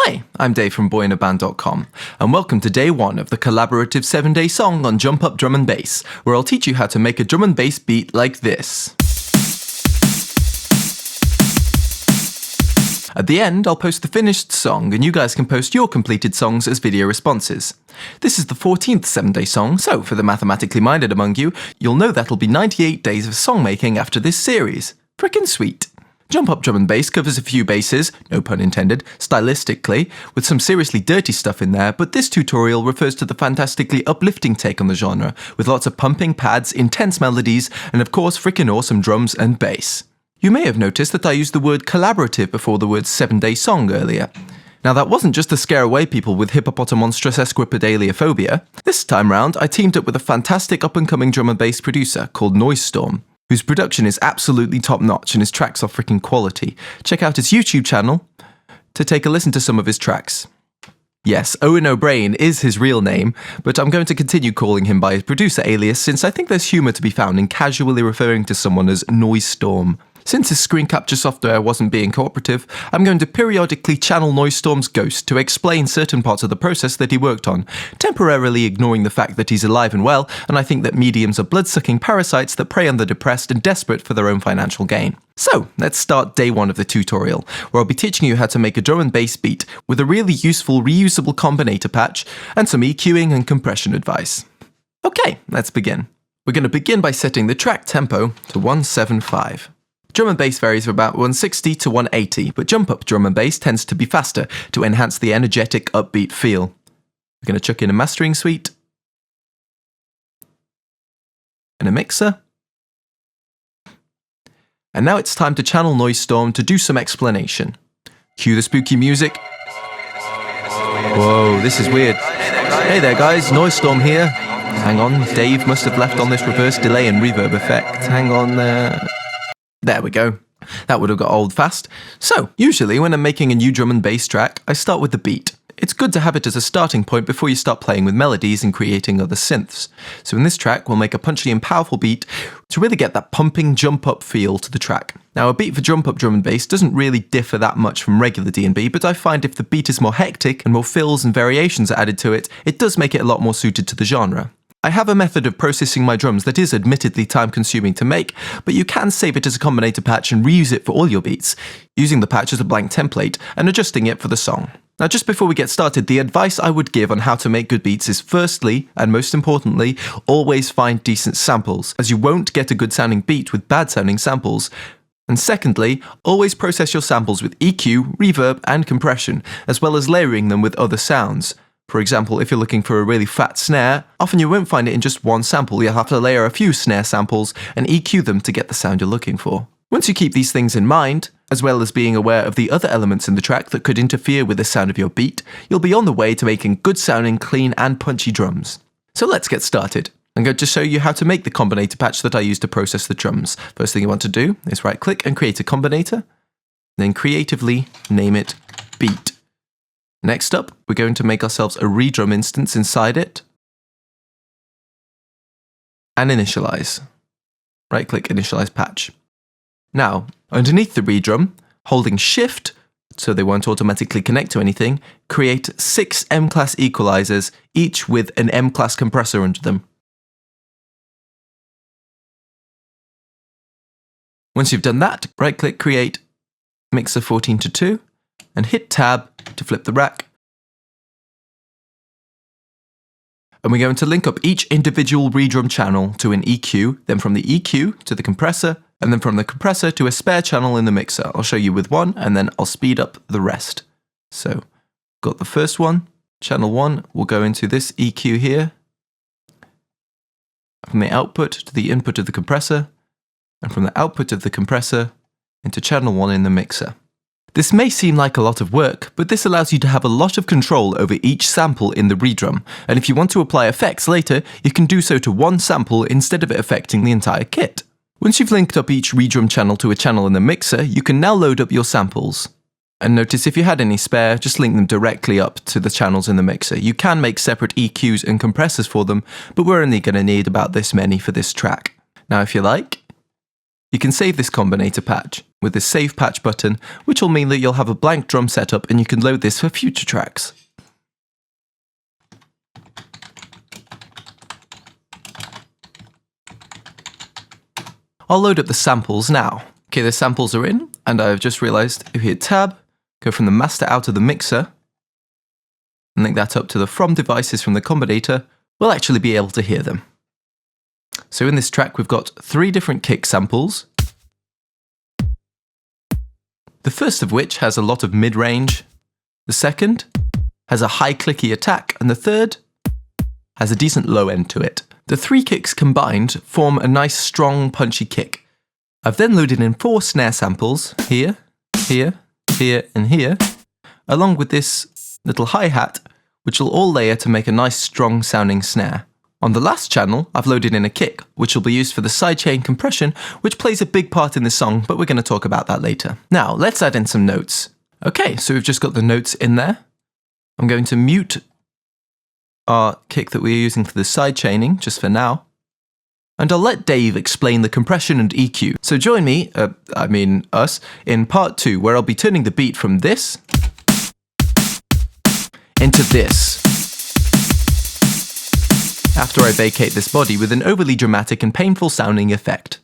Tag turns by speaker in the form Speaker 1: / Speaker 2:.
Speaker 1: Hi, I'm Dave from boyinaband.com, and welcome to day 1 of the collaborative 7-day song on Jump Up Drum and Bass, where I'll teach you how to make a drum and bass beat like this. At the end, I'll post the finished song, and you guys can post your completed songs as video responses. This is the 14th 7-day song, so for the mathematically minded among you, you'll know that'll be 98 days of song making after this series. Frickin' sweet. Jump Up Drum and Bass covers a few bases, no pun intended, stylistically, with some seriously dirty stuff in there, but this tutorial refers to the fantastically uplifting take on the genre, with lots of pumping pads, intense melodies, and of course frickin' awesome drums and bass. You may have noticed that I used the word collaborative before the word 7-day song earlier. Now that wasn't just to scare away people with hippopotamonstrous-esquipedaliophobia. This time round, I teamed up with a fantastic up-and-coming drum and bass producer called Noise Storm, whose production is absolutely top-notch and his tracks are freaking quality. Check out his YouTube channel to take a listen to some of his tracks. Yes, Owen O'Brien is his real name, but I'm going to continue calling him by his producer alias since I think there's humour to be found in casually referring to someone as Noise Storm. Since his screen capture software wasn't being cooperative, I'm going to periodically channel Noise Storm's ghost to explain certain parts of the process that he worked on, temporarily ignoring the fact that he's alive and well, and I think that mediums are blood-sucking parasites that prey on the depressed and desperate for their own financial gain. So, let's start day 1 of the tutorial, where I'll be teaching you how to make a drum and bass beat with a really useful reusable combinator patch and some EQing and compression advice. Okay, let's begin. We're going to begin by setting the track tempo to 175. Drum and bass varies from about 160 to 180, but Jump Up Drum and Bass tends to be faster to enhance the energetic, upbeat feel. We're going to chuck in a mastering suite, and a mixer. And now it's time to channel Noise Storm to do some explanation. Cue the spooky music. Whoa, this is weird. Hey there guys, Noise Storm here. Hang on, Dave must have left on this reverse delay and reverb effect. Hang on there. There we go. That would have got old fast. So, usually when I'm making a new drum and bass track, I start with the beat. It's good to have it as a starting point before you start playing with melodies and creating other synths. So in this track, we'll make a punchy and powerful beat to really get that pumping jump-up feel to the track. Now, a beat for Jump Up Drum and Bass doesn't really differ that much from regular DnB, but I find if the beat is more hectic and more fills and variations are added to it, it does make it a lot more suited to the genre. I have a method of processing my drums that is admittedly time-consuming to make, but you can save it as a combinator patch and reuse it for all your beats, using the patch as a blank template and adjusting it for the song. Now just before we get started, the advice I would give on how to make good beats is firstly, and most importantly, always find decent samples, as you won't get a good sounding beat with bad sounding samples. And secondly, always process your samples with EQ, reverb and compression, as well as layering them with other sounds. For example, if you're looking for a really fat snare, often you won't find it in just one sample, you'll have to layer a few snare samples and EQ them to get the sound you're looking for. Once you keep these things in mind, as well as being aware of the other elements in the track that could interfere with the sound of your beat, you'll be on the way to making good sounding, clean and punchy drums. So let's get started. I'm going to show you how to make the combinator patch that I use to process the drums. First thing you want to do is right click and create a combinator, then creatively name it beat. Next up, we're going to make ourselves a redrum instance inside it and initialize. Right click, initialize patch. Now, underneath the redrum, holding shift so they won't automatically connect to anything, create 6 M-class equalizers, each with an M-class compressor under them. Once you've done that, right click, create mixer 14:2 and hit tab to flip the rack. And we're going to link up each individual redrum channel to an EQ, then from the EQ to the compressor, and then from the compressor to a spare channel in the mixer. I'll show you with one, and then I'll speed up the rest. So, got the first one, channel 1 will go into this EQ here, from the output to the input of the compressor, and from the output of the compressor into channel 1 in the mixer. This may seem like a lot of work, but this allows you to have a lot of control over each sample in the redrum, and if you want to apply effects later, you can do so to one sample instead of it affecting the entire kit. Once you've linked up each redrum channel to a channel in the mixer, you can now load up your samples. And notice if you had any spare, just link them directly up to the channels in the mixer. You can make separate EQs and compressors for them, but we're only going to need about this many for this track. Now if you like, you can save this combinator patch with this Save Patch button, which will mean that you'll have a blank drum setup and you can load this for future tracks. I'll load up the samples now. Okay, the samples are in, and I've just realized if you hit Tab, go from the master out of the mixer, and link that up to the From devices from the combinator, we'll actually be able to hear them. So in this track, we've got 3 different kick samples. The first of which has a lot of mid-range. The second has a high clicky attack, and the third has a decent low end to it. The 3 kicks combined form a nice strong punchy kick. I've then loaded in 4 snare samples, here, here, here and here, along with this little hi-hat, which will all layer to make a nice strong sounding snare. On the last channel, I've loaded in a kick, which will be used for the sidechain compression, which plays a big part in the song, but we're going to talk about that later. Now, let's add in some notes. Okay, so we've just got the notes in there. I'm going to mute our kick that we're using for the sidechaining, just for now. And I'll let Dave explain the compression and EQ. So join me, us, in part 2, where I'll be turning the beat from this into this, after I vacate this body with an overly dramatic and painful sounding effect.